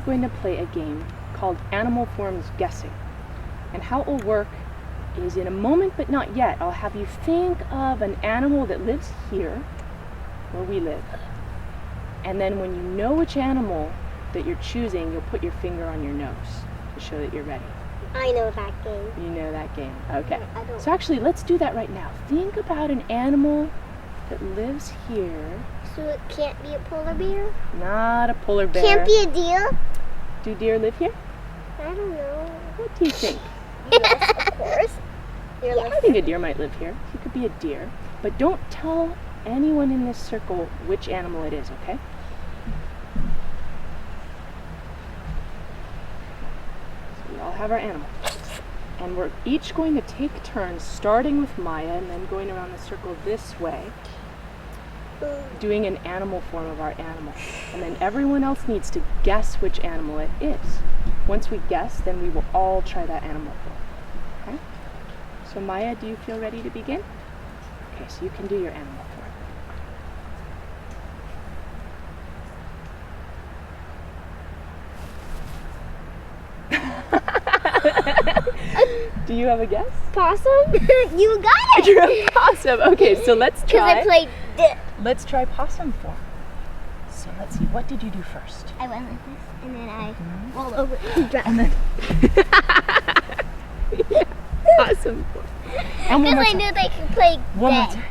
we're going to play a game called Animal Forms Guessing. And how it will work is in a moment, but not yet, I'll have you think of an animal that lives here, where we live. And then when you know which animal that you're choosing, you'll put your finger on your nose to show that you're ready. I know that game. You know that game, okay. I don't. So actually, let's do that right now. Think about an animal that lives here. So it can't be a polar bear? Not a polar bear. Can't be a deer? Do deer live here? I don't know. What do you think? Yes, of course. Yeah, I think a deer might live here. It could be a deer. But don't tell anyone in this circle which animal it is, okay? So we all have our animal. And we're each going to take turns, starting with Maya and then going around the circle this way, doing an animal form of our animal. And then everyone else needs to guess which animal it is. Once we guess, then we will all try that animal form. Okay? So Maya, do you feel ready to begin? Okay, so you can do your animal form. Do you have a guess? Possum? You got it! You're a possum. Okay, so let's try. Because I played Let's try possum form. So let's see, what did you do first? I went like this, and then I rolled over and dropped. And then yeah, possum form. And one more Because I time. knew they could play One more dead. time.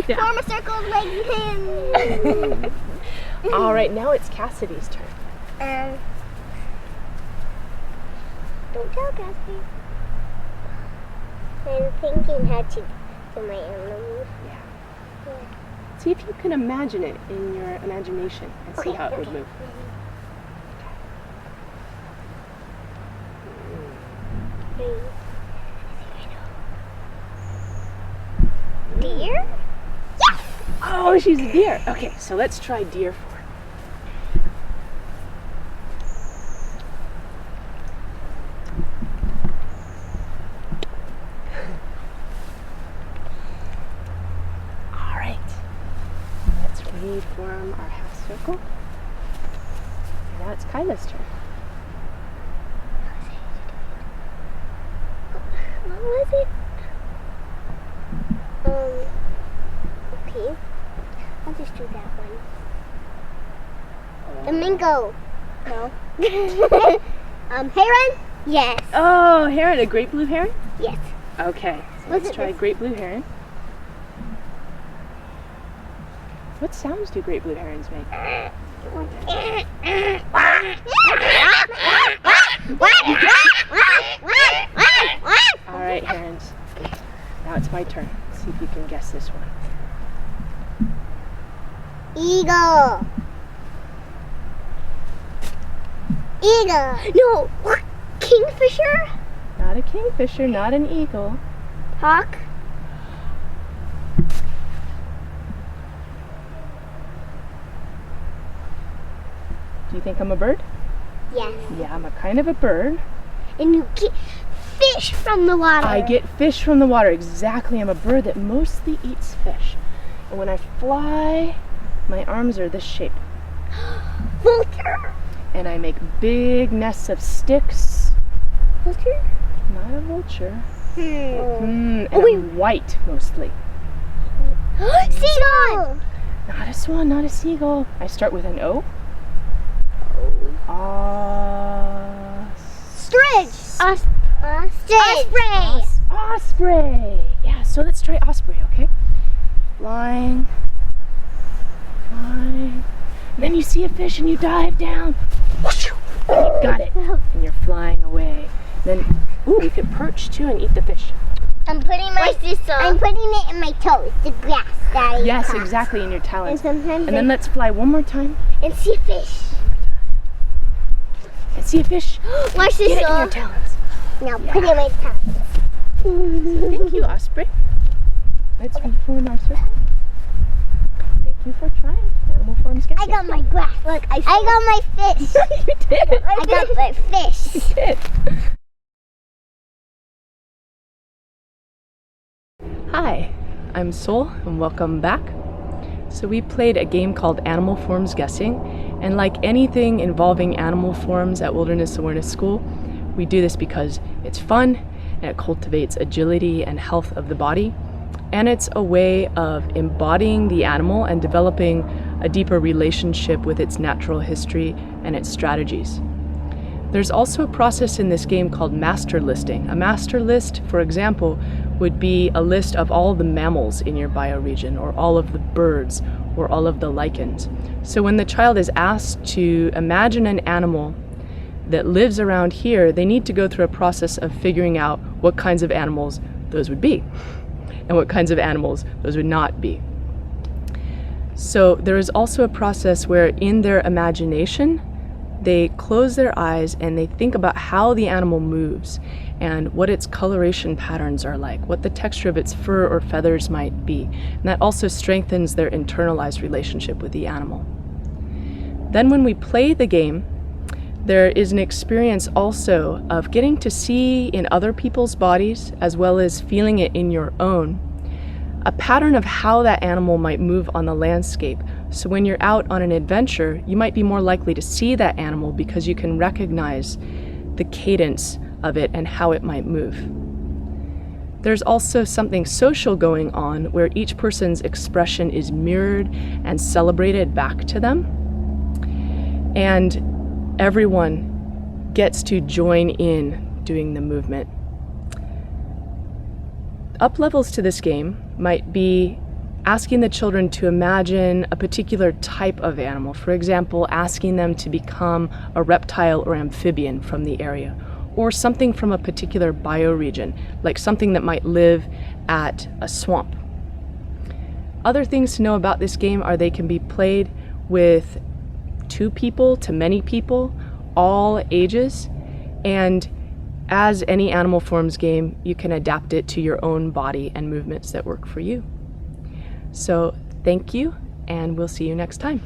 Yeah. Form a circle of legs and All right, now it's Cassidy's turn. don't tell Cassie. I'm thinking how to do my animal. Yeah. See if you can imagine it in your imagination and see how it would move. Deer? Yes! Oh, she's a deer. Okay, so let's try deer form. All right. Let's reform our half circle. And now it's Kyla's turn. What was it? Okay. I'll just do that one. Flamingo. No. Heron? Yes. Oh, heron, a great blue heron? Yes. Okay, so Was let's it try this? great blue heron. What sounds do great blue herons make? All right, herons. Now it's my turn. Let's see if you can guess this one. Eagle. Eagle. No. Kingfisher? Not a kingfisher, not an eagle. Hawk. Do you think I'm a bird? Yes. Yeah, I'm a kind of a bird. And you get fish from the water. I get fish from the water. Exactly. I'm a bird that mostly eats fish. And when I fly, my arms are this shape. Vulture. And I make big nests of sticks. Vulture? Not a vulture. Hmm. And I'm white mostly. Seagull. Not a swan, not a seagull. I start with an O. Stridge. Osprey. Osprey. Yeah, so let's try osprey, okay? Flying. And then you see a fish and you dive down. And you got it. And you're flying away. Then, ooh, you could perch too and eat the fish. I'm putting it in my toes, the grass that I Yes, caught. exactly, in your talons. And sometimes And then let's fly one more time. and see a fish. And see a fish. Watch Get this, it in your talons. Now put it in my talons. Thank you, osprey. Let's reform our circle. Thank you for trying animal forms guessing. I got my grass. Look, I got my fish. You did. I got my fish. You did. Hi, I'm Sol and welcome back. So we played a game called Animal Forms Guessing, and like anything involving animal forms at Wilderness Awareness School, we do this because it's fun and it cultivates agility and health of the body, and it's a way of embodying the animal and developing a deeper relationship with its natural history and its strategies. There's also a process in this game called master listing. A master list, for example, would be a list of all the mammals in your bioregion, or all of the birds, or all of the lichens. So when the child is asked to imagine an animal that lives around here, they need to go through a process of figuring out what kinds of animals those would be, and what kinds of animals those would not be. So there is also a process where in their imagination, they close their eyes and they think about how the animal moves and what its coloration patterns are like, what the texture of its fur or feathers might be. And that also strengthens their internalized relationship with the animal. Then when we play the game, there is an experience also of getting to see in other people's bodies, as well as feeling it in your own, a pattern of how that animal might move on the landscape. So when you're out on an adventure, you might be more likely to see that animal because you can recognize the cadence of it and how it might move. There's also something social going on where each person's expression is mirrored and celebrated back to them, and everyone gets to join in doing the movement. Up levels to this game might be asking the children to imagine a particular type of animal. For example, asking them to become a reptile or amphibian from the area, or something from a particular bioregion, like something that might live at a swamp. Other things to know about this game are they can be played with 2 people to many people, all ages, and as any Animal Forms game, you can adapt it to your own body and movements that work for you. So thank you, and we'll see you next time.